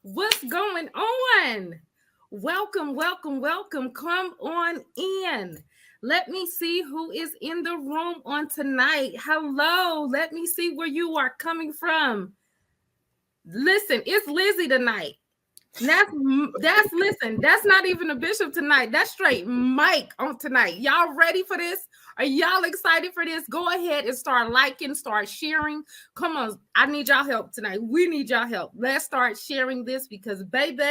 What's going on? Welcome, welcome, welcome. Come on in. Let me see who is in the room on tonight. Hello. Let me see where you are coming from. Listen, it's Lizzy tonight. That's listen, that's not even a bishop tonight. That's straight Mike on tonight. Y'all ready for this? Are y'all excited for this? Go ahead and start liking, start sharing. Come on, I need y'all help tonight. We need y'all help. Let's start sharing this because baby,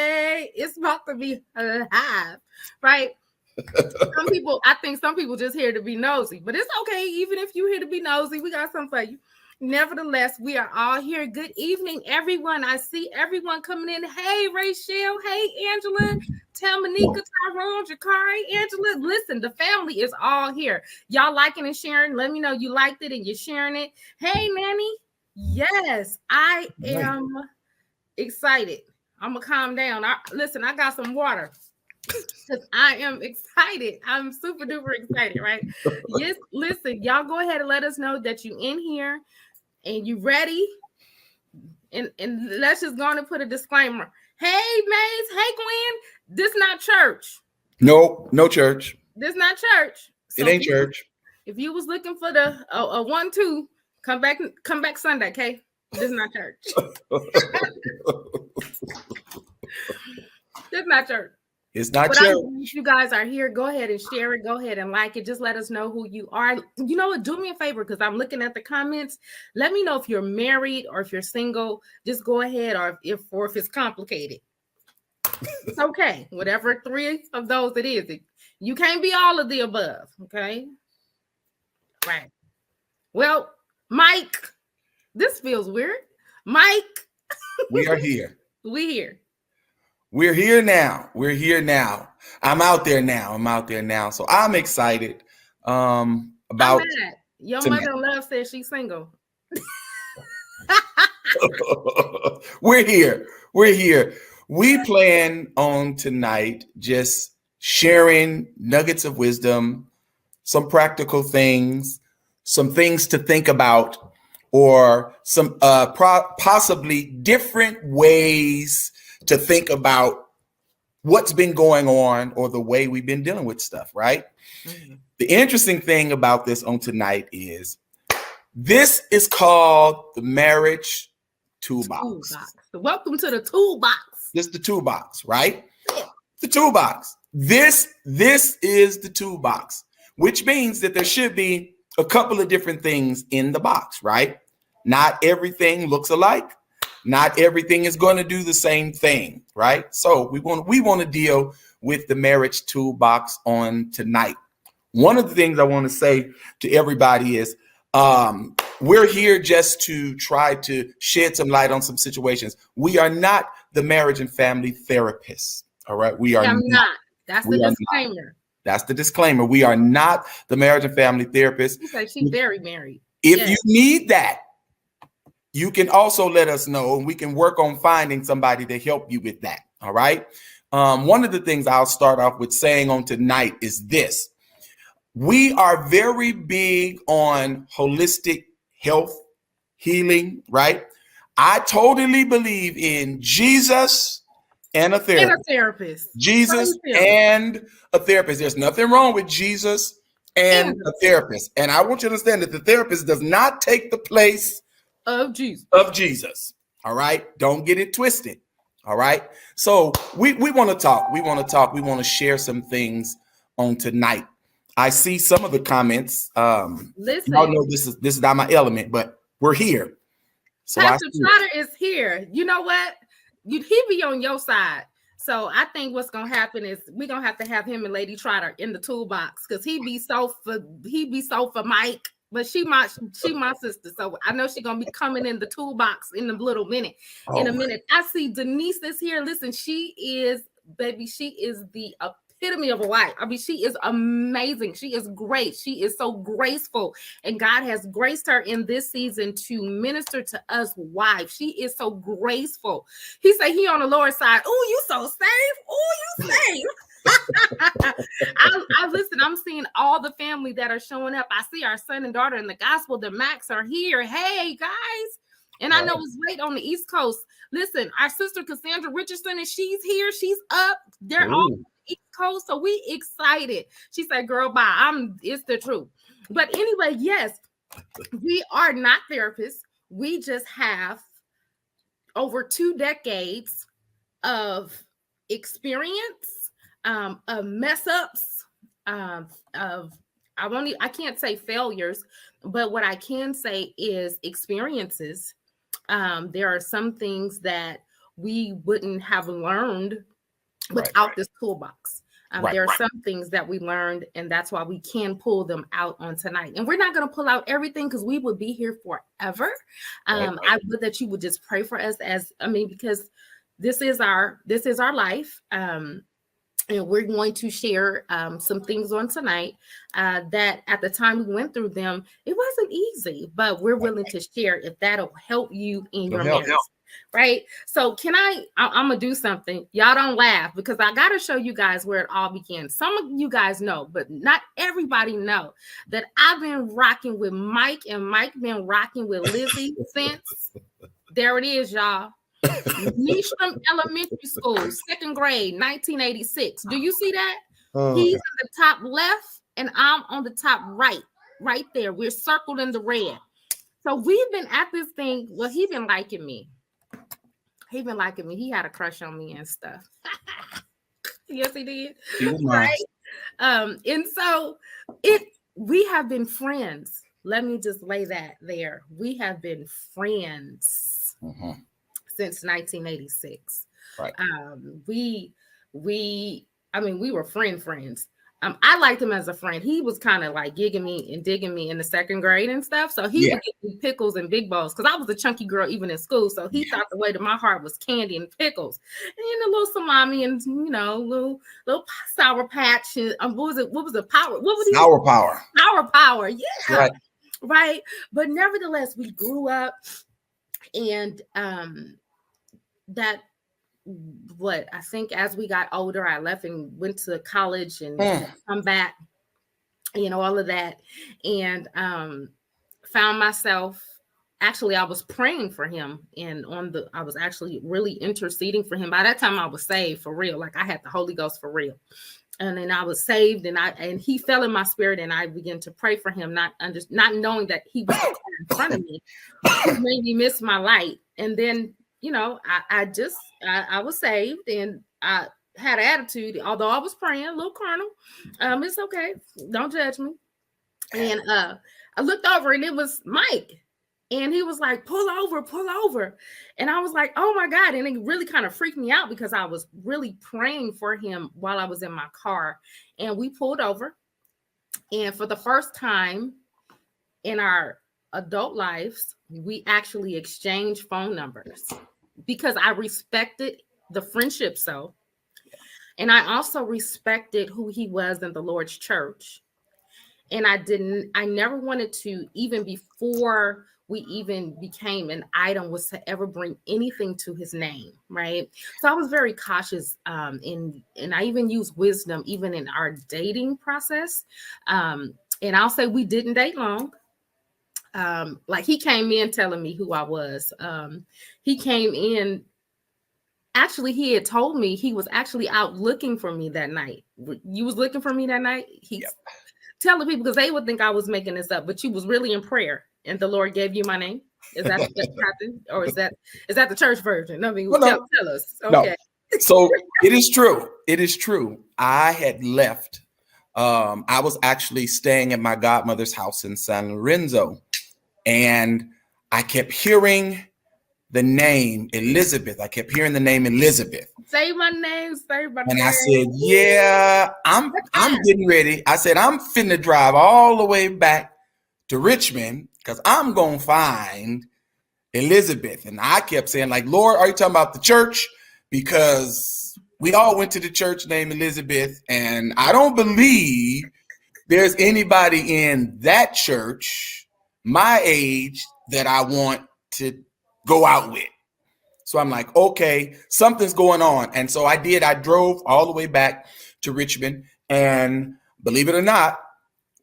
it's about to be live, right? I think some people just here to be nosy, but it's okay. Even if you're here to be nosy, we got something for you. Nevertheless, we are all here. Good evening, everyone. I see everyone coming in. Hey, Rachel. Hey, Angela. Tamanika, Tyrone, Jakari, Angela. Listen, the family is all here. Y'all liking and sharing. Let me know you liked it and you're sharing it. Hey, Nanny. Yes, I am excited. I'm going to calm down. Listen, I got some water. Because I am excited. I'm super duper excited, right? Yes, listen, y'all go ahead and let us know that you in here and you ready. And let's just go on and put a disclaimer. Hey, Maze. Hey, Gwen. This not church. Nope, no church. This not church. So it ain't church. If you was looking for the a 1-2, come back Sunday, okay? This not church. This not church. It's not church. If you guys are here, go ahead and share it. Go ahead and like it. Just let us know who you are. You know what? Do me a favor because I'm looking at the comments. Let me know if you're married or if you're single. Just go ahead, or if it's complicated. It's okay. Whatever 3 of those it is. You can't be all of the above. Okay. Right. Well, Mike, this feels weird. Mike. We are here. We here. We're here now. We're here now. I'm out there now. So I'm excited about your mother-in-law says she's single. We're here. We plan on tonight just sharing nuggets of wisdom, some practical things, some things to think about, or some possibly different ways to think about what's been going on or the way we've been dealing with stuff, right? Mm-hmm. The interesting thing about this on tonight is this is called the marriage toolbox. Welcome to the toolbox. This is the toolbox, right? Yeah. The toolbox. This is the toolbox, which means that there should be a couple of different things in the box, right? Not everything looks alike. Not everything is going to do the same thing, right? So we want to deal with the marriage toolbox on tonight. One of the things I want to say to everybody is we're here just to try to shed some light on some situations. We are not the marriage and family therapists, all right? We are not. That's the disclaimer. That's the disclaimer. We are not the marriage and family therapists. She's very married. If you need that, you can also let us know, and we can work on finding somebody to help you with that. All right. One of the things I'll start off with saying on tonight is this. We are very big on holistic health, healing, right? I totally believe in Jesus and a therapist. Jesus and a therapist. There's nothing wrong with Jesus and a therapist. And I want you to understand that the therapist does not take the place of Jesus. All right. Don't get it twisted. All right. So we want to talk. We want to share some things on tonight. I see some of the comments. Listen, y'all know this is not my element, but we're here. So Pastor Trotter is here. You know what? He be on your side. So I think what's gonna happen is we're gonna have to have him and Lady Trotter in the toolbox because he be so for Mike. But she my sister, so I know she's gonna be coming in the toolbox in a little minute. In a minute, I see Denise is here. Listen, she is the epitome of a wife. I mean, she is amazing. She is great. She is so graceful, and God has graced her in this season to minister to us wives. She is so graceful. He said he on the lower side. Oh, you so safe. Oh, you safe. I listen, I'm seeing all the family that are showing up. I see our son and daughter in the gospel. The Max are here. Hey guys, And I know it's late on the East Coast. Listen, our sister Cassandra Richardson, and she's here. She's up. They're all on the East Coast. So we excited. She said, girl, bye. It's the truth. But anyway, yes, we are not therapists. We just have over 2 decades of experience, of mess ups, I can't say failures, but what I can say is experiences. There are some things that we wouldn't have learned without this toolbox. There are some things that we learned, and that's why we can pull them out on tonight. And we're not going to pull out everything because we would be here forever. I would that you would just pray for us because this is our life. And we're going to share some things on tonight that at the time we went through them, it wasn't easy, but we're willing to share if that'll help you in your marriage. Right. So I'm going to do something. Y'all don't laugh because I got to show you guys where it all began. Some of you guys know, but not everybody know that I've been rocking with Mike and Mike been rocking with Lizzy since there it is, y'all. Nishram Elementary School, 2nd grade, 1986. Do you see that? He's in the top left and I'm on the top right there. We're circled in the red. So we've been at this thing. Well, he's been liking me. He had a crush on me and stuff. Yes, he did. Right. And so we have been friends. Let me just lay that there. We have been friends since 1986. Right. We were friends. I liked him as a friend. He was kind of like gigging me and digging me in the 2nd grade and stuff. So he would give me pickles and big balls because I was a chunky girl even in school. So he thought the way to my heart was candy and pickles and a little salami and little sour patch. And, what was it? Power? What was Sour Power? Sour Power. Yeah. Right. But nevertheless, we grew up, and I think as we got older, I left and went to college and come back, all of that. And found myself, actually, I was praying for him I was actually really interceding for him. By that time I was saved for real. Like I had the Holy Ghost for real. And then I was saved and he fell in my spirit and I began to pray for him, not knowing that he was in front of me. It made me miss my light. And then I was saved and I had an attitude, although I was praying, a little carnal. It's okay. Don't judge me. And I looked over and it was Mike. And he was like, pull over. And I was like, oh my God. And it really kind of freaked me out because I was really praying for him while I was in my car. And we pulled over. And for the first time in our adult lives, we actually exchanged phone numbers because I respected the friendship. And I also respected who he was in the Lord's church. And I never wanted to, even before we even became an item, was to ever bring anything to his name. Right. So I was very cautious. And I even used wisdom, even in our dating process. And I'll say we didn't date long. Like he came in telling me who I was. He came in, actually, he had told me he was actually out looking for me that night. You was looking for me that night? He's telling people because they would think I was making this up, but you was really in prayer and the Lord gave you my name. Is that what happened? Or is that the church version? I mean, tell us. Okay. No. So it is true. It is true. I had left. I was actually staying at my godmother's house in San Lorenzo. And I kept hearing the name Elizabeth. I kept hearing the name Elizabeth. Say my name. And I said, yeah, I'm getting ready. I said, I'm finna drive all the way back to Richmond because I'm going to find Elizabeth. And I kept saying, like, Lord, are you talking about the church? Because we all went to the church named Elizabeth. And I don't believe there's anybody in that church my age that I want to go out with. So I'm like, okay, something's going on. And so I did. I drove all the way back to Richmond. And believe it or not,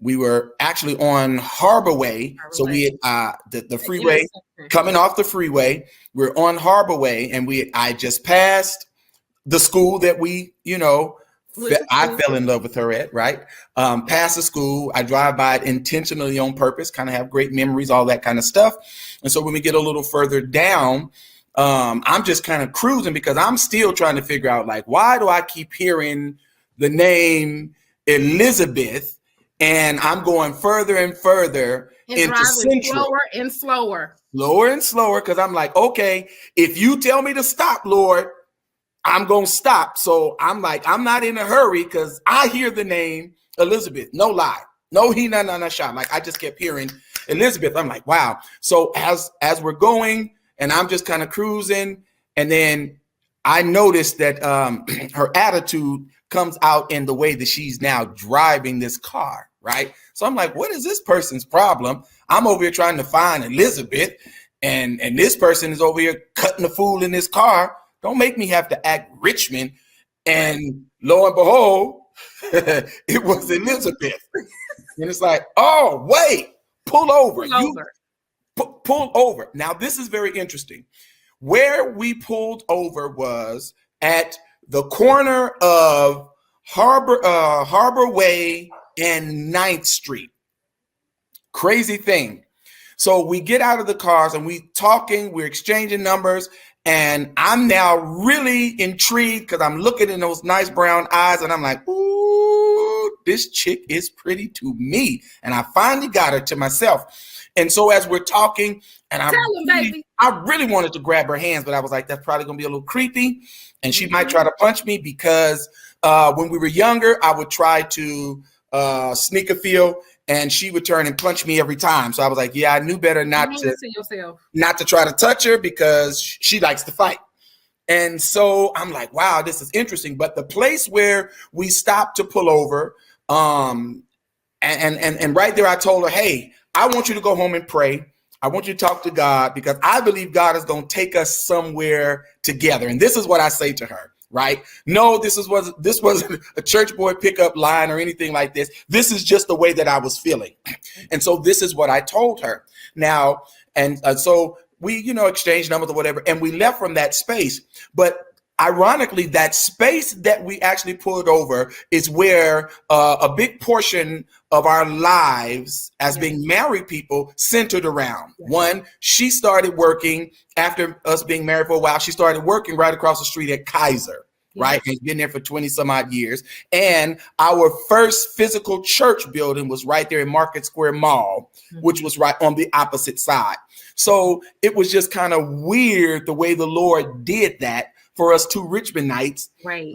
We were actually on Harbor Way. So we the freeway coming off the freeway. We're on Harbor Way, and I just passed the school that we, I fell in love with her at, right? Past the school, I drive by it intentionally on purpose, kind of have great memories, all that kind of stuff. And so when we get a little further down, I'm just kind of cruising because I'm still trying to figure out, like, why do I keep hearing the name Elizabeth? And I'm going further and further into Central. Slower and slower. Slower and slower, because I'm like, okay, if you tell me to stop, Lord, I'm going to stop. So I'm like, I'm not in a hurry because I hear the name Elizabeth. No lie. No, no shot. Like, I just kept hearing Elizabeth. I'm like, wow. So as we're going and I'm just kind of cruising, and then I noticed that her attitude comes out in the way that she's now driving this car, right? So I'm like, what is this person's problem? I'm over here trying to find Elizabeth, and this person is over here cutting the fool in this car. Don't make me have to act Richmond. And lo and behold, it was Elizabeth. And it's like, oh, wait, pull over. Pull over. Now, this is very interesting. Where we pulled over was at the corner of Harbor Way and 9th Street. Crazy thing. So we get out of the cars and we're exchanging numbers. And I'm now really intrigued because I'm looking in those nice brown eyes and I'm like, ooh, this chick is pretty to me. And I finally got her to myself. And so as we're talking, and I really wanted to grab her hands, but I was like, that's probably going to be a little creepy. And she might try to punch me because when we were younger, I would try to sneak a feel, and she would turn and punch me every time. So I was like, yeah, I knew better not to try to touch her because she likes to fight. And so I'm like, wow, this is interesting. But the place where we stopped to pull over, and right there, I told her, hey, I want you to go home and pray. I want you to talk to God because I believe God is going to take us somewhere together. And this is what I say to her. Right? No, this wasn't a church boy pickup line or anything like this. This is just the way that I was feeling. And so this is what I told her. Now, and so we, exchanged numbers or whatever, and we left from that space. But ironically, that space that we actually pulled over is where a big portion of our lives as being married people centered around. One, she started working after us being married for a while. She started working right across the street at Kaiser, right? And been there for 20 some odd years. And our first physical church building was right there in Market Square Mall, which was right on the opposite side. So it was just kind of weird the way the Lord did that for us two Richmondites. Right.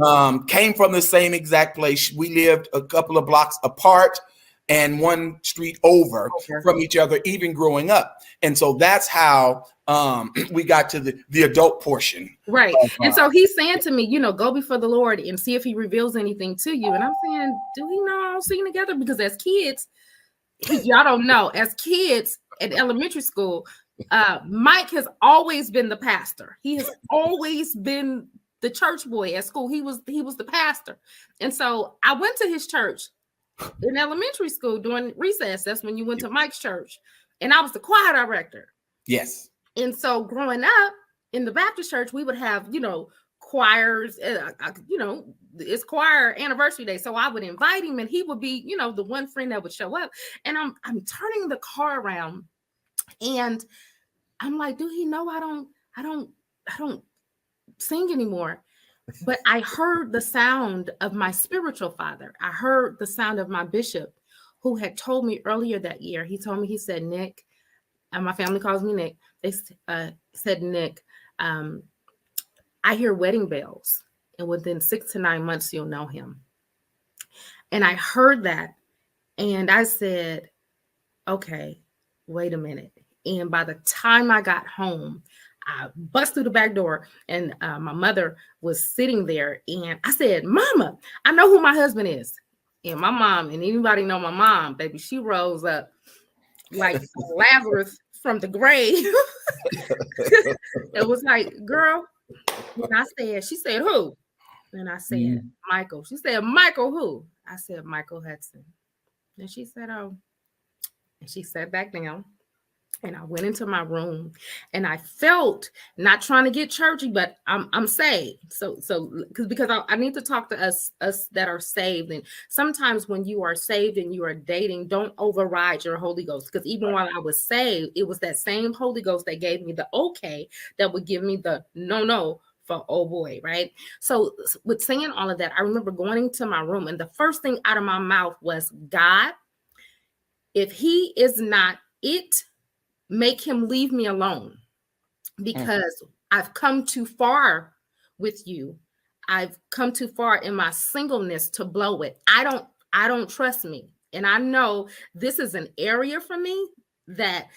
Came from the same exact place. We lived a couple of blocks apart and one street over from each other, even growing up. And so that's how we got to the adult portion. Right. And so he's saying to me, go before the Lord and see if he reveals anything to you. And I'm saying, do we know all sing together? Because as kids, y'all don't know, as kids at elementary school, Mike has always been the pastor. He has always been the church boy at school. He was the pastor. And so I went to his church in elementary school during recess. That's when you went to Mike's church. And I was the choir director. Yes. And so growing up in the Baptist church, we would have, choirs, it's choir anniversary day. So I would invite him and he would be, the one friend that would show up. And I'm turning the car around and I'm like, do he know I don't sing anymore? But I heard the sound of my spiritual father. I heard the sound of my bishop, who had told me earlier that year. He told me, he said, Nick, and my family calls me Nick. They said, Nick, I hear wedding bells, and within 6 to 9 months, you'll know him. And I heard that, and I said, okay, wait a minute. And by the time I got home, I bust through the back door and my mother was sitting there. And I said, Mama, I know who my husband is. And my mom, and anybody know my mom, baby, she rose up like Lazarus from the grave. It was like, girl, when I said, she said, who? And I said, Michael. She said, Michael who? I said, Michael Hutson. And she said, oh, and she sat back down. And I went into my room and I felt, not trying to get churchy, but I'm saved. So because I need to talk to us that are saved. And sometimes when you are saved and you are dating, don't override your Holy Ghost. Because even while I was saved, it was that same Holy Ghost that gave me the okay that would give me the no for oh boy, right? So with saying all of that, I remember going into my room and the first thing out of my mouth was, God, if he is not it, make him leave me alone, because I've come too far with you. I've come too far in my singleness to blow it. I don't trust me. And I know this is an area for me that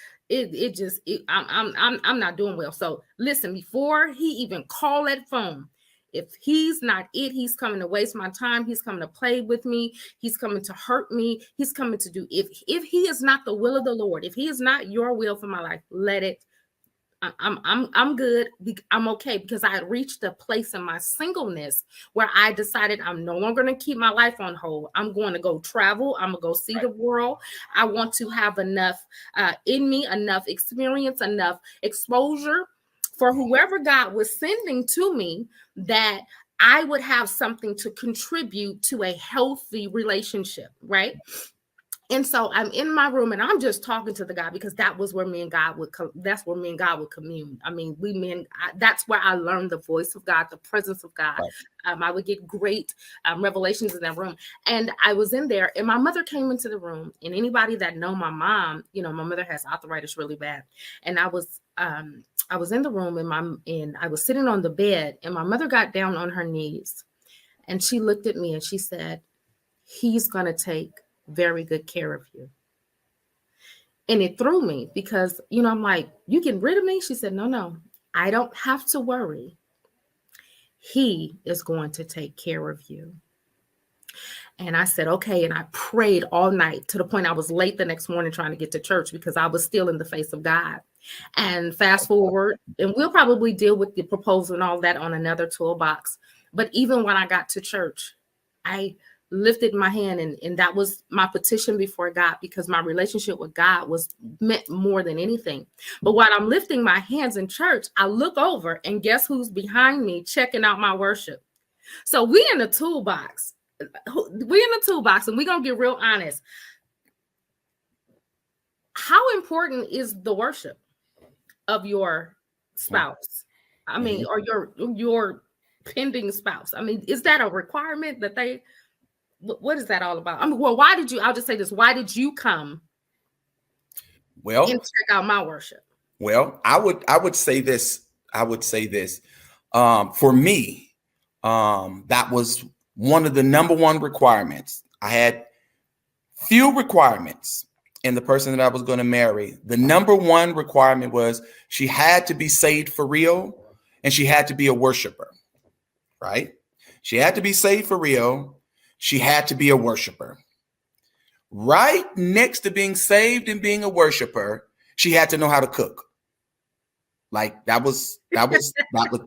I'm not doing well. So listen, before he even called that phone, if he's not it, he's coming to waste my time. He's coming to play with me. He's coming to hurt me. He's coming to do, if he is not the will of the Lord, if he is not your will for my life, let it. I'm good. I'm okay, because I had reached a place in my singleness where I decided I'm no longer going to keep my life on hold. I'm going to go travel. I'm going to go see the world. I want to have enough in me, enough experience, enough exposure for whoever God was sending to me, that I would have something to contribute to a healthy relationship, right? And so I'm in my room and I'm just talking to the God, because that was where me and God would that's where me and God would commune. I mean, that's where I learned the voice of God, the presence of God. Right. I would get great revelations in that room. And I was in there and my mother came into the room, and anybody that know my mom, you know, my mother has arthritis really bad. And I was in the room and I was sitting on the bed, and my mother got down on her knees and she looked at me and she said, he's going to take very good care of you. And it threw me, because, you know, I'm like, you getting rid of me? She said, no, I don't have to worry. He is going to take care of you. And I said, okay. And I prayed all night to the point I was late the next morning trying to get to church, because I was still in the face of God. And fast forward, and we'll probably deal with the proposal and all that on another toolbox. But even when I got to church, I lifted my hand, and that was my petition before God, because my relationship with God was meant more than anything. But while I'm lifting my hands in church, I look over and guess who's behind me checking out my worship. So we in the toolbox. And we're gonna get real honest. How important is the worship of your spouse? I mean, or your pending spouse? I mean, is that a requirement that they? What is that all about? I mean, well, I'll just say this. Why did you come and check out my worship? Well, I would say this. For me, that was one of the number one requirements. I had few requirements in the person that I was going to marry. The number one requirement was she had to be saved for real, and she had to be a worshiper, right? She had to be saved for real. She had to be a worshiper. Right next to being saved and being a worshiper, she had to know how to cook. Like that was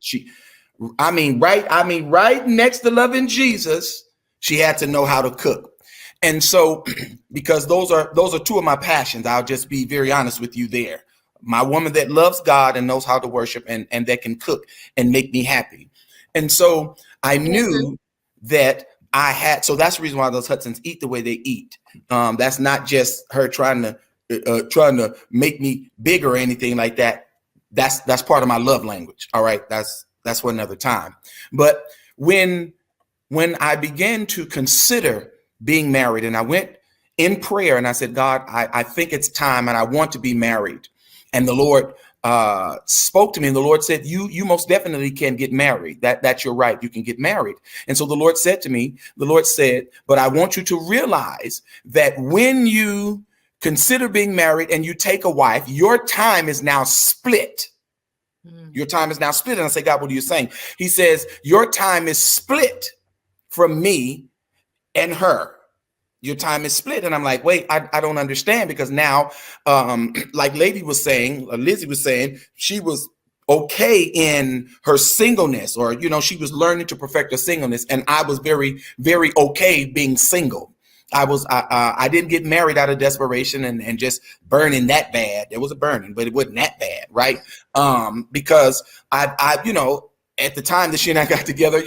she. Right next to loving Jesus, she had to know how to cook. And so, because those are two of my passions, I'll just be very honest with you there. My woman that loves God and knows how to worship and that can cook and make me happy. And so I knew that I had, so that's the reason why those Hutsons eat the way they eat. That's not just her trying to make me big or anything like that. That's part of my love language. All right. That's for another time. But when I began to consider being married, and I went in prayer and I said, God, I think it's time and I want to be married. And the Lord spoke to me, and the Lord said, you most definitely can get married. That's your right. You can get married. And so the Lord said to me, but I want you to realize that when you consider being married and you take a wife, your time is now split. Your time is now split. And I say, God, what are you saying? He says, your time is split from me and her. Your time is split. And I'm like, wait, I don't understand, because now, like Lizzy was saying, she was okay in her singleness, or, she was learning to perfect her singleness. And I was very, very okay being single. I didn't get married out of desperation and just burning that bad. There was a burning, but it wasn't that bad, right? Because I at the time that she and I got together,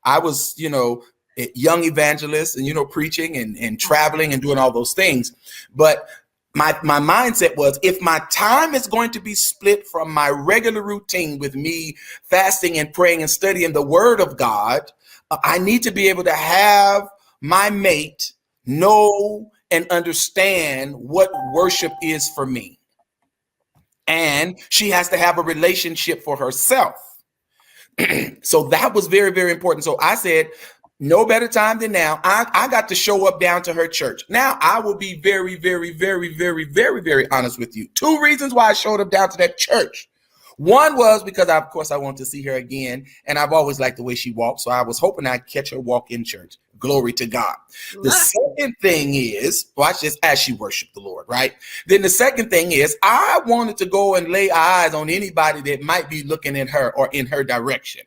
I was a young evangelist and preaching and traveling and doing all those things. But my mindset was, if my time is going to be split from my regular routine with me fasting and praying and studying the Word of God, I need to be able to have my mate know and understand what worship is for me. And she has to have a relationship for herself. So that was very, very important. So I said, no better time than now. I got to show up down to her church. Now, I will be very, very, very, very, very, very honest with you. 2 reasons why I showed up down to that church. One was because, of course, I want to see her again. And I've always liked the way she walked. So I was hoping I'd catch her walk in church. Glory to God. The second thing is, watch this, as she worshiped the Lord, right? Then the second thing is, I wanted to go and lay eyes on anybody that might be looking at her or in her direction.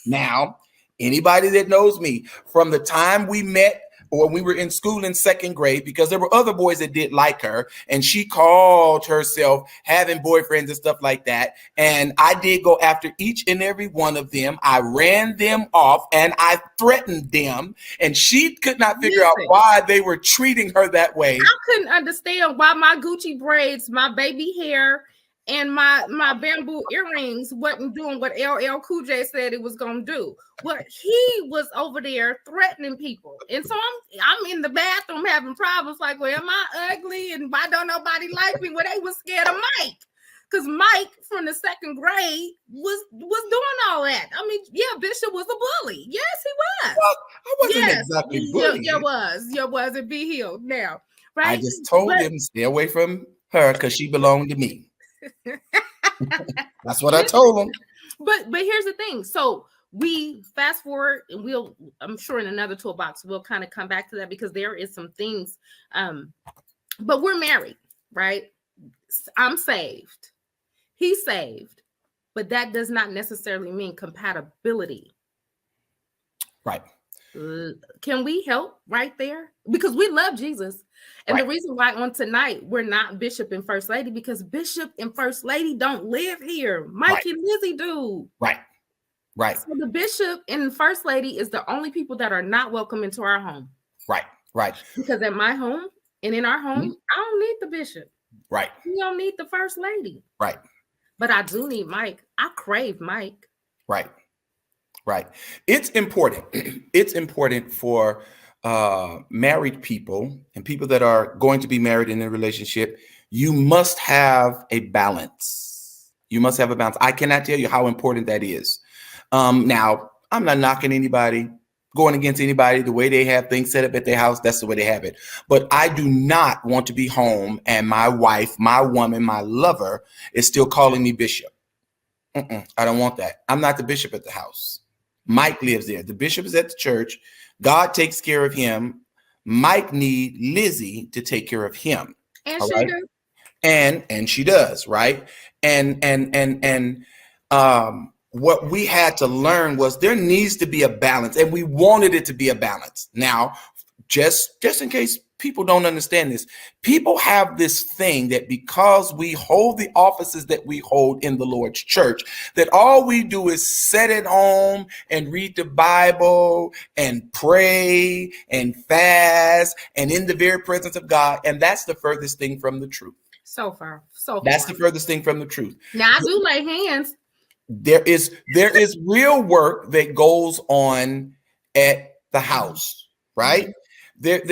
Now, anybody that knows me, from the time we met or we were in school in 2nd grade, because there were other boys that did like her, and she called herself having boyfriends and stuff like that. And I did go after each and every one of them. I ran them off and I threatened them, and she could not figure out why they were treating her that way. I couldn't understand why my Gucci braids, my baby hair, and my bamboo earrings wasn't doing what LL Cool J said it was gonna do. But he was over there threatening people, and so I'm in the bathroom having problems. Like, well, am I ugly? And why don't nobody like me? Well, they was scared of Mike, because Mike from the 2nd grade was doing all that. I mean, yeah, Bishop was a bully. Yes, he was. Well, I wasn't exactly bullying. You was, and be healed now, right? I just told him stay away from her because she belonged to me. That's what I told him. But here's the thing. So we fast forward, and I'm sure in another toolbox we'll kind of come back to that, because there is some things. But we're married, right? I'm saved. He's saved, but that does not necessarily mean compatibility. Right. Can we help right there? Because we love Jesus. And right. The reason why on tonight we're not Bishop and First Lady, because Bishop and First Lady don't live here. Mike right. and Lizzy do. Right. Right. So the Bishop and First Lady is the only people that are not welcome into our home. Right. Right. Because at my home and in our home, I don't need the Bishop. Right. We don't need the First Lady. Right. But I do need Mike. I crave Mike. Right. Right. It's important. It's important for married people and people that are going to be married in a relationship. You must have a balance. You must have a balance. I cannot tell you how important that is. Now, I'm not knocking anybody, going against anybody. The way they have things set up at their house, that's the way they have it. But I do not want to be home and my wife, my woman, my lover is still calling me Bishop. I don't want that. I'm not the bishop at the house. Mike lives there. The bishop is at the church. God takes care of him. Mike needs Lizzy to take care of him. And she does. And she does, right? And what we had to learn was there needs to be a balance, and we wanted it to be a balance. Now, just in case people don't understand this, people have this thing that because we hold the offices that we hold in the Lord's church, that all we do is sit at home and read the Bible and pray and fast and in the very presence of God. And that's the furthest thing from the truth. So far. That's the furthest thing from the truth. Now, I do lay hands. There is real work that goes on at the house, right? There's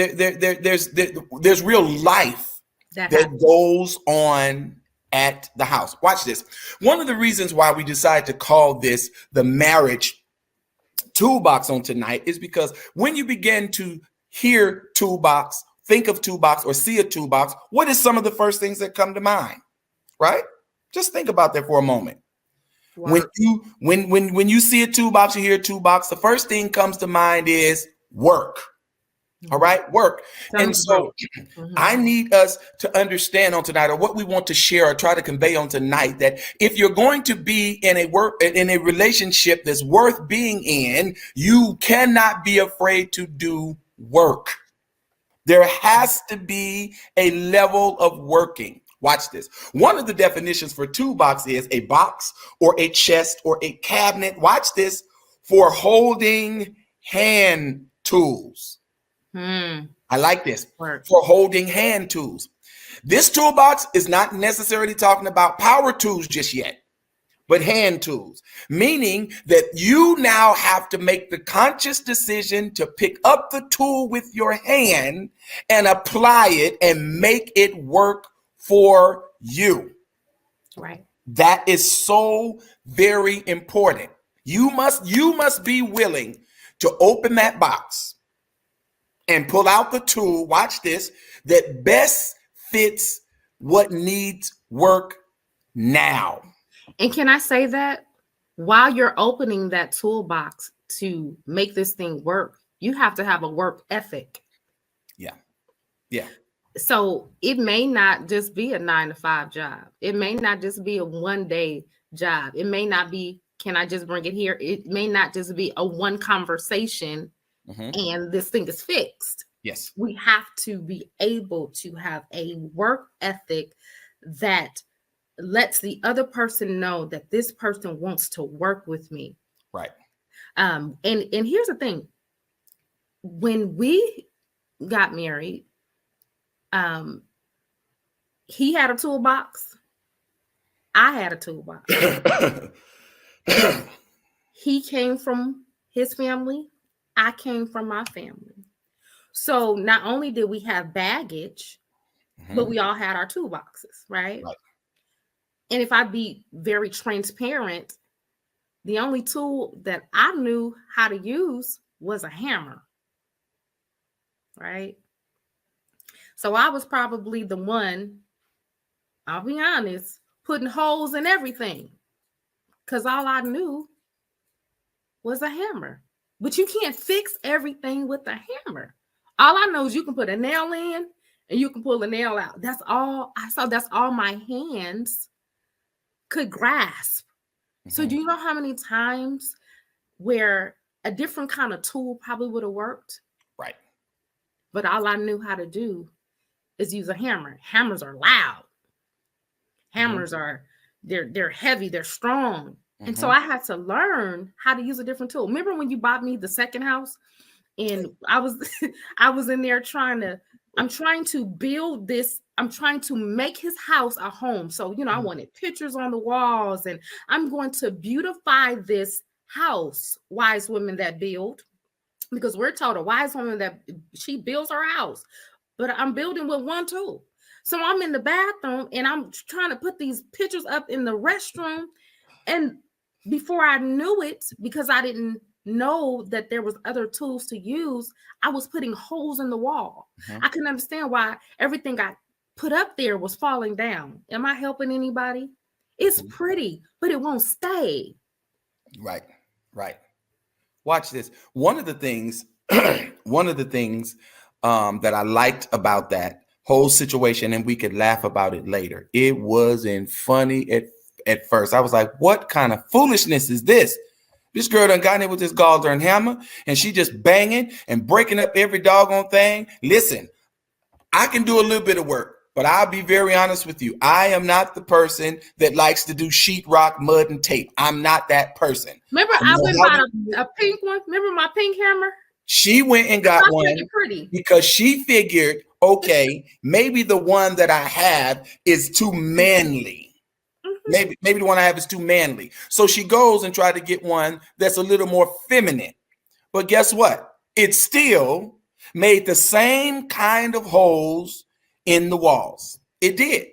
real life that goes on at the house. Watch this. One of the reasons why we decided to call this the marriage toolbox on tonight is because when you begin to hear toolbox, think of toolbox, or see a toolbox, what is some of the first things that come to mind, right? Just think about that for a moment. Wow. When you see a toolbox, you hear a toolbox, the first thing comes to mind is work. All right, work. And so I need us to understand on tonight, or what we want to share or try to convey on tonight, that if you're going to be in a relationship that's worth being in, you cannot be afraid to do work. There has to be a level of working. Watch this. One of the definitions for toolbox is a box or a chest or a cabinet. Watch this, for holding hand tools. I like this. For holding hand tools. This toolbox is not necessarily talking about power tools just yet, but hand tools, meaning that you now have to make the conscious decision to pick up the tool with your hand and apply it and make it work for you. Right. That is so very important. You must be willing to open that box and pull out the tool, watch this, that best fits what needs work now. And can I say that while you're opening that toolbox to make this thing work, you have to have a work ethic. Yeah. Yeah. So it may not just be a 9-to-5 job. It may not just be a one-day job. It may not be, can I just bring it here? It may not just be a one conversation and this thing is fixed. Yes. We have to be able to have a work ethic that lets the other person know that this person wants to work with me. Right. And here's the thing. When we got married, he had a toolbox. I had a toolbox. He came from his family. I came from my family. So not only did we have baggage, but we all had our toolboxes, right? And if I be very transparent, the only tool that I knew how to use was a hammer, right? So I was probably the one, I'll be honest, putting holes in everything because all I knew was a hammer. But you can't fix everything with a hammer. All I know is you can put a nail in and you can pull a nail out. That's all I saw. That's all my hands could grasp. So do you know how many times where a different kind of tool probably would have worked? Right. But all I knew how to do is use a hammer. Hammers are loud. Hammers are, they're heavy, they're strong. And so I had to learn how to use a different tool. Remember when you bought me the second house and I was in there I'm trying to build this. I'm trying to make his house a home. So, I wanted pictures on the walls and I'm going to beautify this house, wise women that build, because we're told a wise woman that she builds her house, but I'm building with one tool. So I'm in the bathroom and I'm trying to put these pictures up in the restroom. And before I knew it, because I didn't know that there was other tools to use, I was putting holes in the wall. I couldn't understand why everything I put up there was falling down. Am I helping anybody? It's pretty, but it won't stay. Right. Watch this. One of the things that I liked about that whole situation, and we could laugh about it later, it wasn't funny at first. I was like, what kind of foolishness is this? This girl done got in there with this gall-darn hammer and she just banging and breaking up every doggone thing. Listen, I can do a little bit of work, but I'll be very honest with you. I am not the person that likes to do sheetrock, mud, and tape. I'm not that person. Remember, I went and bought a pink one. Remember my pink hammer? She went and got one because she figured, okay, maybe the one that I have is too manly. Maybe the one I have is too manly. So she goes and tries to get one that's a little more feminine. But guess what? It still made the same kind of holes in the walls. It did.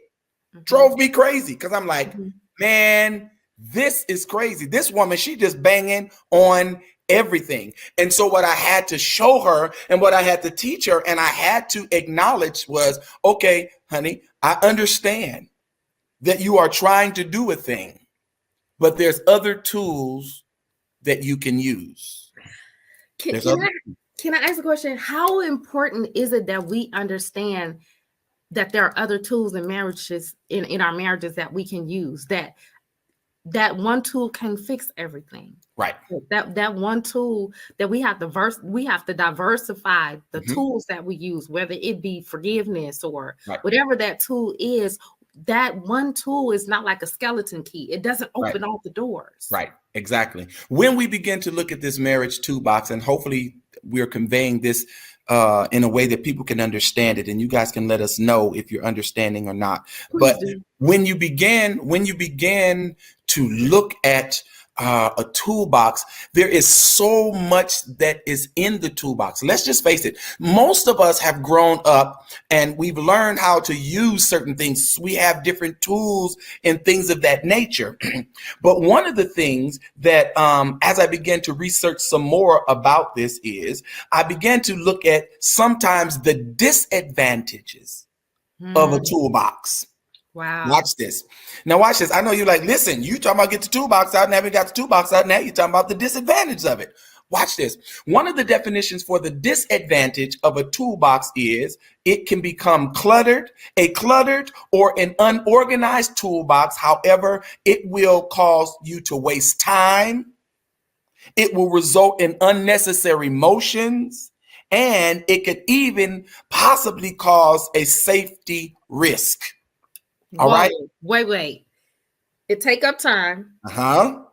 Drove me crazy because I'm like, man, this is crazy. This woman, she just banging on everything. And so what I had to show her and what I had to teach her and I had to acknowledge was, okay, honey, I understand that you are trying to do a thing, but there's other tools that you can use. Can I ask a question? How important is it that we understand that there are other tools in marriages, in our marriages that we can use? That that one tool can't fix everything. Right. That one tool that we have to diversify the Mhm. tools that we use, whether it be forgiveness or Right. whatever that tool is. That one tool is not like a skeleton key. It doesn't Right. open all the doors. Right. Exactly. When we begin to look at this marriage toolbox, and hopefully we're conveying this in a way that people can understand it, and you guys can let us know if you're understanding or not. Please But do. when you begin to look at a toolbox, there is so much that is in the toolbox. Let's just face it. Most of us have grown up and we've learned how to use certain things. We have different tools and things of that nature. But one of the things that, as I began to research some more about this, is I began to look at sometimes the disadvantages of a toolbox. Wow. Watch this. Now, watch this. I know you're like, listen, you talking about get the toolbox out and haven't got the toolbox out. Now you're talking about the disadvantage of it. Watch this. One of the definitions for the disadvantage of a toolbox is it can become cluttered, a cluttered or an unorganized toolbox. However, it will cause you to waste time. It will result in unnecessary motions, and it could even possibly cause a safety risk. All right. Wait. It take up time. Uh-huh.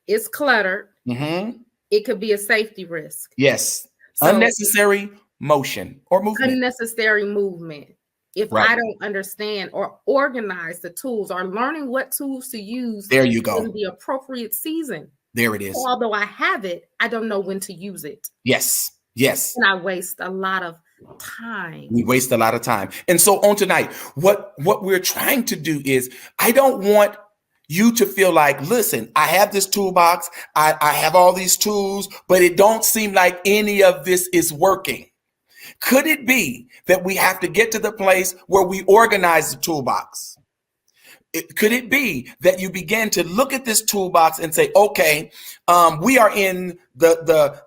It's cluttered. Mm-hmm. It could be a safety risk. Yes. So, unnecessary motion or movement. Unnecessary movement. If Right. I don't understand or organize the tools or learning what tools to use There you go. in the appropriate season. There it is. So although I have it, I don't know when to use it. Yes. Yes. And I waste a lot of time. We waste a lot of time. And so on tonight, what we're trying to do is, I don't want you to feel like, listen, I have this toolbox, I have all these tools, but it don't seem like any of this is working. Could it be that we have to get to the place where we organize the toolbox? Could it be that you begin to look at this toolbox and say, okay, we are in the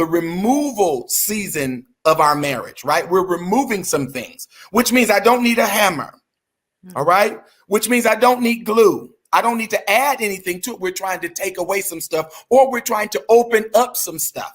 removal season of our marriage, right? We're removing some things, which means I don't need a hammer. All right. Which means I don't need glue. I don't need to add anything to it. We're trying to take away some stuff, or we're trying to open up some stuff.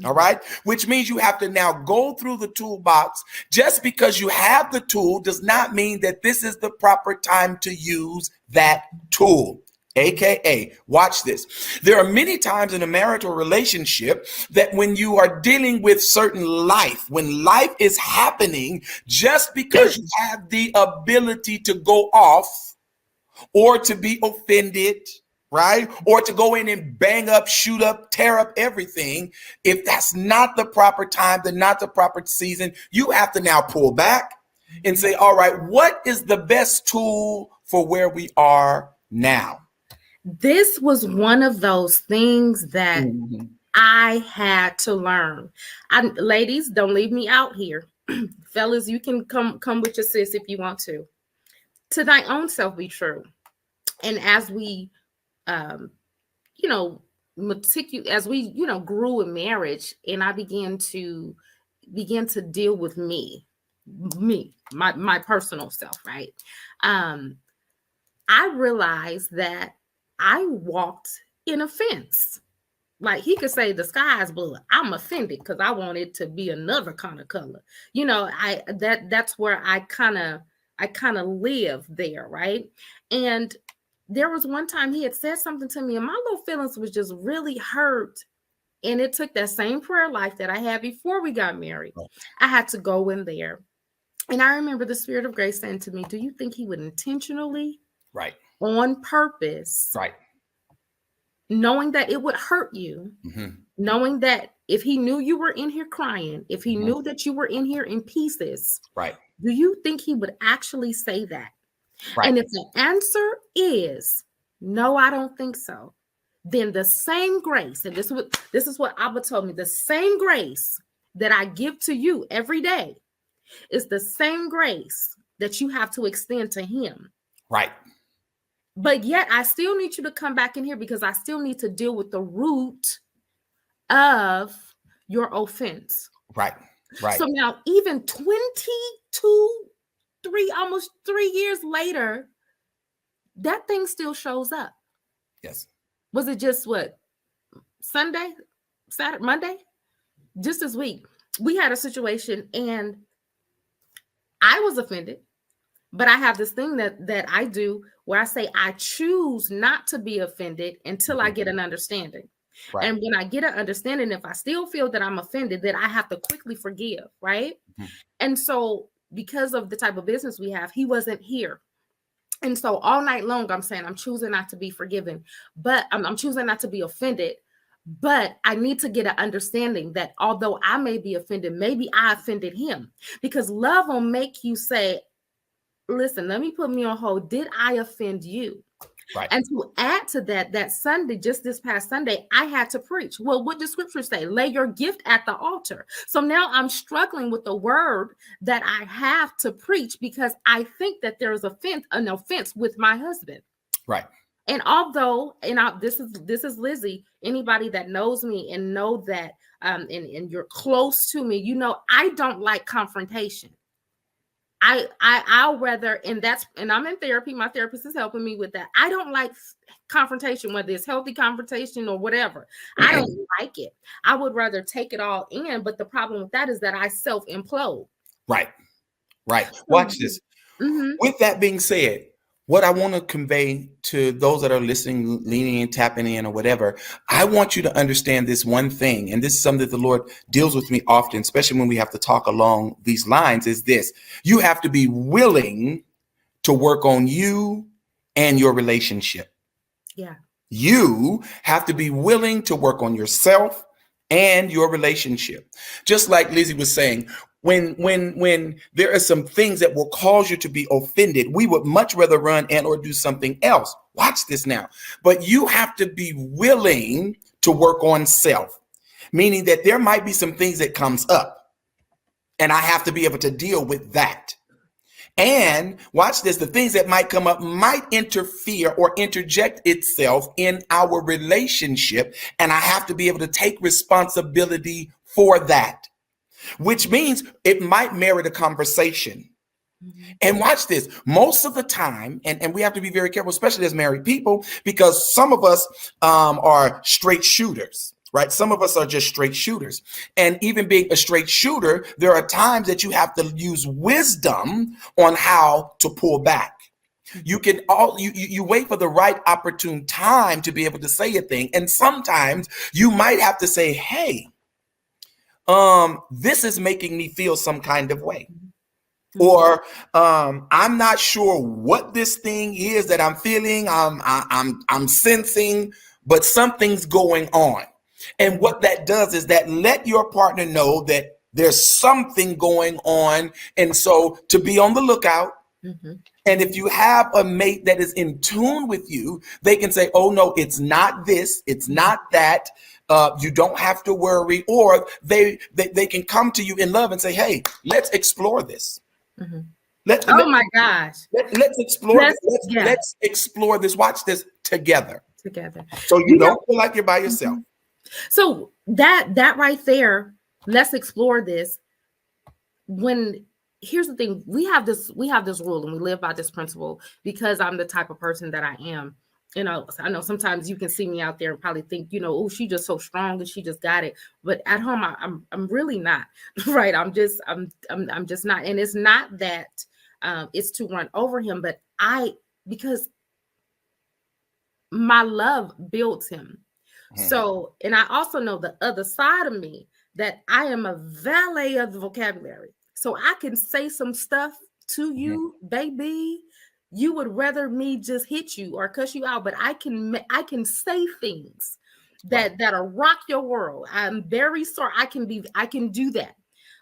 All right. Which means you have to now go through the toolbox. Just because you have the tool does not mean that this is the proper time to use that tool. AKA, watch this. There are many times in a marital relationship that when you are dealing with certain life, when life is happening, just because you have the ability to go off or to be offended, right? Or to go in and bang up, shoot up, tear up everything. If that's not the proper time, then not the proper season, you have to now pull back and say, all right, what is the best tool for where we are now? This was one of those things that I had to learn. Ladies, don't leave me out here. Fellas, you can come with your sis if you want to. To thy own self be true. And as we, as we, grew in marriage, and I began to deal with my personal self, right? I realized that I walked in offense. Like he could say the sky is blue. I'm offended because I want it to be another kind of color. That's where I kind of live there, right? And there was one time he had said something to me, and my little feelings was just really hurt. And it took that same prayer life that I had before we got married. I had to go in there. And I remember the Spirit of Grace saying to me, do you think he would intentionally, right, on purpose, right, knowing that it would hurt you, knowing that if he knew you were in here crying, if he knew that you were in here in pieces, right, do you think he would actually say that? Right. And if the answer is no, I don't think so, then the same grace, and this is what Abba told me, the same grace that I give to you every day is the same grace that you have to extend to him. Right. But yet I still need you to come back in here because I still need to deal with the root of your offense. Right. Right. So now even almost 3 years later, that thing still shows up. Yes. Was it just what? Sunday, Saturday, Monday? Just this week, we had a situation and I was offended, but I have this thing that I do where I say I choose not to be offended until I get an understanding. Right. And when I get an understanding, if I still feel that I'm offended, then I have to quickly forgive, right? And so because of the type of business we have, he wasn't here. And so all night long, I'm saying I'm choosing not to be forgiven, but I'm choosing not to be offended. But I need to get an understanding that although I may be offended, maybe I offended him, because love will make you say, listen, let me put me on hold. Did I offend you? Right. And to add to that, that Sunday, just this past Sunday, I had to preach. Well, what does scripture say? Lay your gift at the altar. So now I'm struggling with the word that I have to preach because I think that there is an offense with my husband. Right. And although, this is Lizzy, anybody that knows me and know that, and you're close to me, you know, I don't like confrontation. I'll rather, and I'm in therapy. My therapist is helping me with that. I don't like confrontation, whether it's healthy confrontation or whatever. I don't like it. I would rather take it all in. But the problem with that is that I self-implode. Right. Right. Watch this. With that being said, what I want to convey to those that are listening, leaning in, tapping in, or whatever, I want you to understand this one thing, and this is something that the Lord deals with me often, especially when we have to talk along these lines, is this. You have to be willing to work on you and your relationship. Yeah. You have to be willing to work on yourself and your relationship. Just like Lizzy was saying, when there are some things that will cause you to be offended, we would much rather run and or do something else. Watch this now. But you have to be willing to work on self, meaning that there might be some things that comes up and I have to be able to deal with that. And watch this, the things that might come up might interfere or interject itself in our relationship. And I have to be able to take responsibility for that, which means it might merit a conversation. And watch this, most of the time, and we have to be very careful, especially as married people, because some of us are straight shooters. Right? Some of us are just straight shooters. And even being a straight shooter, there are times that you have to use wisdom on how to pull back. You can you wait for the right opportune time to be able to say a thing. And sometimes you might have to say, hey, this is making me feel some kind of way. Or I'm not sure what this thing is that I'm feeling. I'm sensing, but something's going on. And what that does is that let your partner know that there's something going on. And so to be on the lookout. And if you have a mate that is in tune with you, they can say, oh, no, it's not this. It's not that. You don't have to worry. Or they can come to you in love and say, hey, let's explore this. Oh my gosh. Let's explore this. Let's explore this. Watch this together. So you don't feel like you're by yourself. So that right there, let's explore this. Here's the thing, we have this rule and we live by this principle because I'm the type of person that I am. You know, I know sometimes you can see me out there and probably think, you know, oh, she's just so strong and she just got it. But at home, I'm really not, right? I'm just not. And it's not that it's to run over him, but because my love builds him. So, and I also know the other side of me, that I am a valet of the vocabulary. So I can say some stuff to you, baby. You would rather me just hit you or cuss you out, but I can say things that'll rock your world. I'm very sorry. I can do that.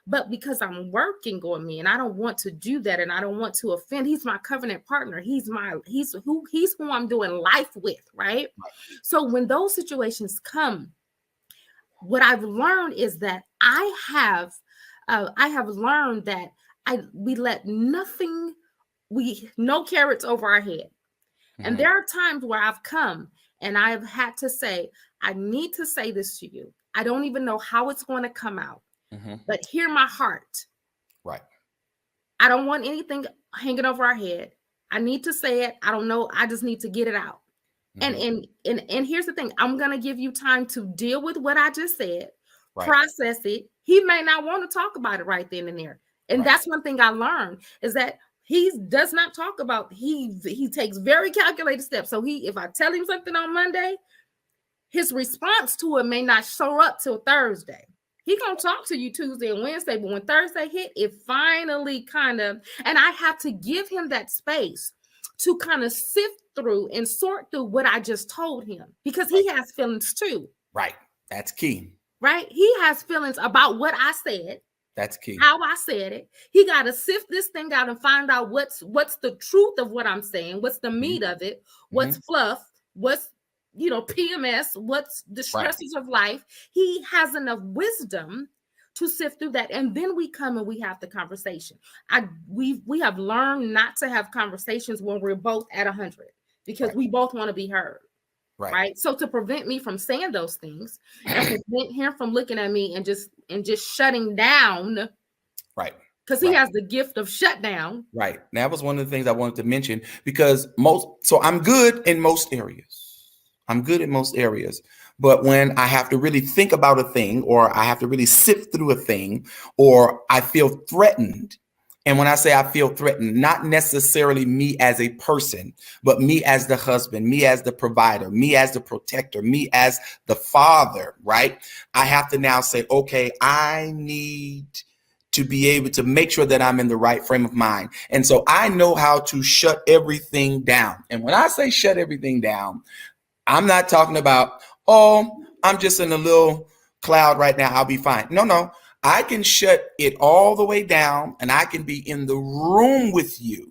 But because I'm working on me and I don't want to do that and I don't want to offend, he's my covenant partner. He's who I'm doing life with, right? So when those situations come, what I've learned is that I have learned that we let nothing, no carrots over our head. And there are times where I've come and I've had to say, I need to say this to you. I don't even know how it's going to come out. But hear my heart. Right. I don't want anything hanging over our head. I need to say it. I don't know. I just need to get it out. And here's the thing. I'm going to give you time to deal with what I just said, process it. He may not want to talk about it right then and there. And that's one thing I learned is that he does not talk about, he takes very calculated steps. So if I tell him something on Monday, his response to it may not show up till Thursday. He gonna talk to you Tuesday and Wednesday, but when Thursday hit, it finally kind of, and I have to give him that space to kind of sift through and sort through what I just told him, because he has feelings too. Right. That's key. Right. He has feelings about what I said. That's key. How I said it. He got to sift this thing out and find out what's the truth of what I'm saying. What's the meat of it? What's fluff? What's, PMS? What's the stresses of life? He has enough wisdom to sift through that. And then we come and we have the conversation. We have learned not to have conversations when we're both at 100, because we both want to be heard. Right. So to prevent me from saying those things and prevent him from looking at me and just shutting down. Right. Because he has the gift of shutdown. Right. That was one of the things I wanted to mention, because I'm good in most areas. But when I have to really think about a thing, or I have to really sift through a thing, or I feel threatened. And when I say I feel threatened, not necessarily me as a person, but me as the husband, me as the provider, me as the protector, me as the father, right? I have to now say, okay, I need to be able to make sure that I'm in the right frame of mind. And so I know how to shut everything down. And when I say shut everything down, I'm not talking about, oh, I'm just in a little cloud right now, I'll be fine. No. I can shut it all the way down, and I can be in the room with you.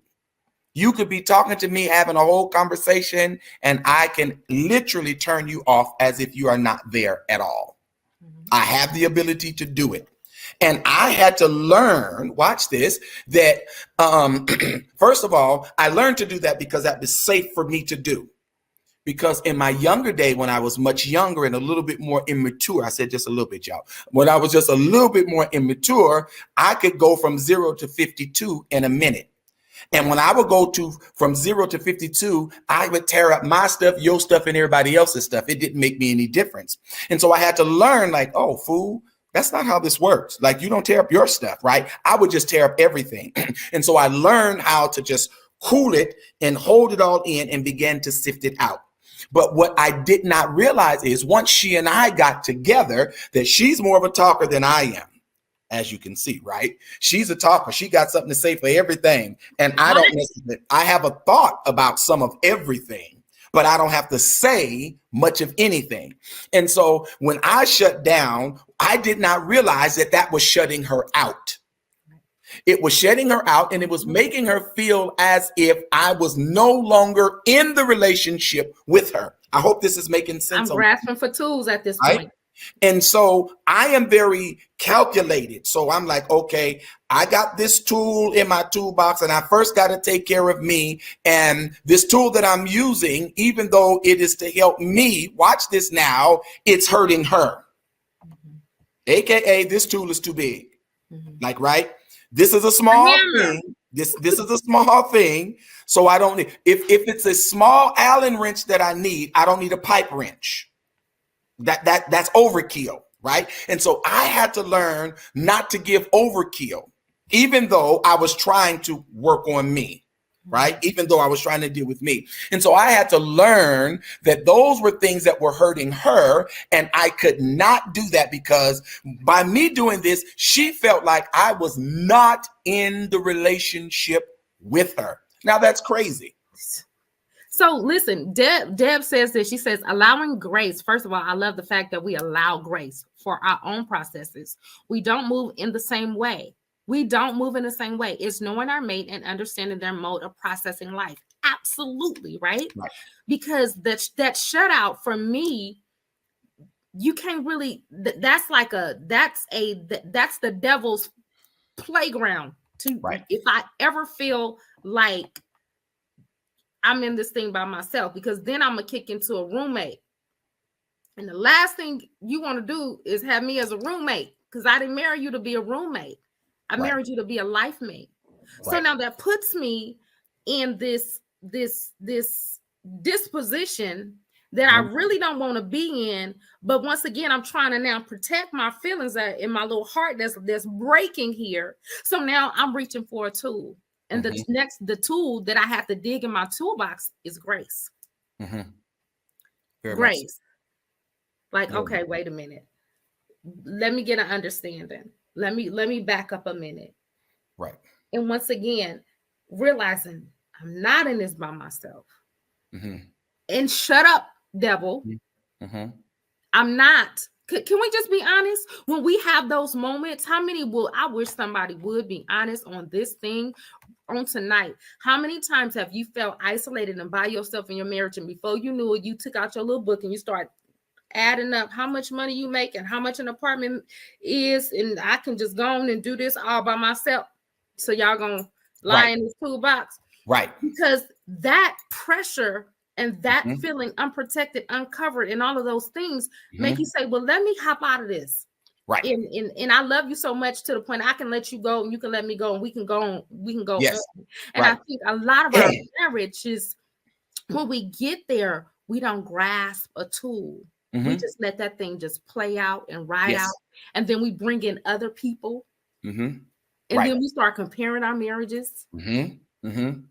You could be talking to me, having a whole conversation, and I can literally turn you off as if you are not there at all. I have the ability to do it. And I had to learn, watch this, that first of all, I learned to do that because that was safe for me to do. Because in my younger day, when I was much younger and a little bit more immature, I said just a little bit, y'all. When I was just a little bit more immature, I could go from 0 to 52 in a minute. And when I would go from 0 to 52, I would tear up my stuff, your stuff, and everybody else's stuff. It didn't make me any difference. And so I had to learn, like, oh, fool, that's not how this works. Like, you don't tear up your stuff, right? I would just tear up everything. And so I learned how to just cool it and hold it all in and begin to sift it out. But what I did not realize is once she and I got together, that she's more of a talker than I am, as you can see, right? She's a talker. She got something to say for everything. And I don't necessarily, I have a thought about some of everything, but I don't have to say much of anything. And so when I shut down, I did not realize that that was shutting her out. It was shutting her out, and it was making her feel as if I was no longer in the relationship with her. I hope this is making sense. I'm grasping for tools at this point. And so I am very calculated. So I'm like, okay, I got this tool in my toolbox, and I first got to take care of me. And this tool that I'm using, even though it is to help me, watch this now, it's hurting her. AKA, this tool is too big. Like, right? This is a small thing. This is a small thing. So I don't need, if it's a small Allen wrench that I need, I don't need a pipe wrench. That's overkill, right? And so I had to learn not to give overkill, even though I was trying to work on me, right? Even though I was trying to deal with me. And so I had to learn that those were things that were hurting her, and I could not do that, because by me doing this, she felt like I was not in the relationship with her. Now that's crazy. So listen, Deb says this. She says, allowing grace. First of all, I love the fact that we allow grace for our own processes. We don't move in the same way. It's knowing our mate and understanding their mode of processing life. Absolutely, right? Because that shutout for me, you can't really, that's the devil's playground to, if I ever feel like I'm in this thing by myself, because then I'm gonna kick into a roommate. And the last thing you want to do is have me as a roommate, because I didn't marry you to be a roommate. I married you to be a life mate. So now that puts me in this disposition that I really don't want to be in. But once again, I'm trying to now protect my feelings in my little heart that's breaking here. So now I'm reaching for a tool. And the tool that I have to dig in my toolbox is grace. Grace. Like, okay, wait a minute. Let me get an understanding. Let me back up a minute. Right. And once again, realizing I'm not in this by myself. And shut up, devil. I'm not. Can we just be honest? When we have those moments, how many I wish somebody would be honest on this thing on tonight. How many times have you felt isolated and by yourself in your marriage, and before you knew it, you took out your little book and you start adding up how much money you make and how much an apartment is, and I can just go on and do this all by myself. So y'all gonna lie in this toolbox. Right. Because that pressure and that feeling unprotected, uncovered, and all of those things make you say, well, let me hop out of this. Right. And I love you so much to the point I can let you go and you can let me go and we can go on. Yes. On. And I think a lot of our marriage is when we get there, we don't grasp a tool. We just let that thing just play out and ride out. And then we bring in other people. And then we start comparing our marriages.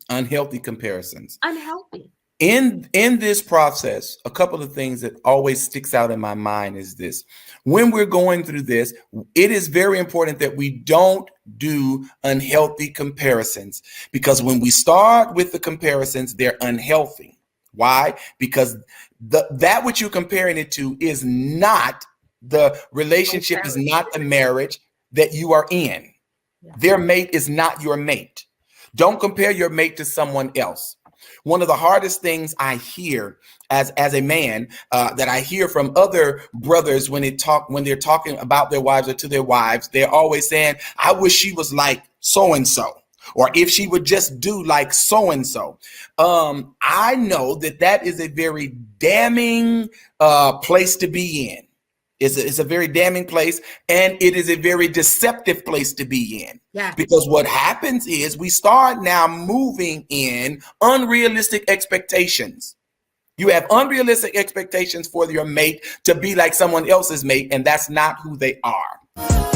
Unhealthy comparisons. Unhealthy. In this process, a couple of things that always sticks out in my mind is this. When we're going through this, it is very important that we don't do unhealthy comparisons, because when we start with the comparisons, they're unhealthy. Why? Because that which you're comparing it to is not the relationship, is not the marriage that you are in. Their mate is not your mate. Don't compare your mate to someone else. One of the hardest things I hear as a man that I hear from other brothers when they're talking about their wives or to their wives, they're always saying, I wish she was like so-and-so, or if she would just do like so-and-so. I know that is a very damning place to be in. It's a very damning place, and it is a very deceptive place to be in. Because what happens is we start now moving in unrealistic expectations. You have unrealistic expectations for your mate to be like someone else's mate, and that's not who they are.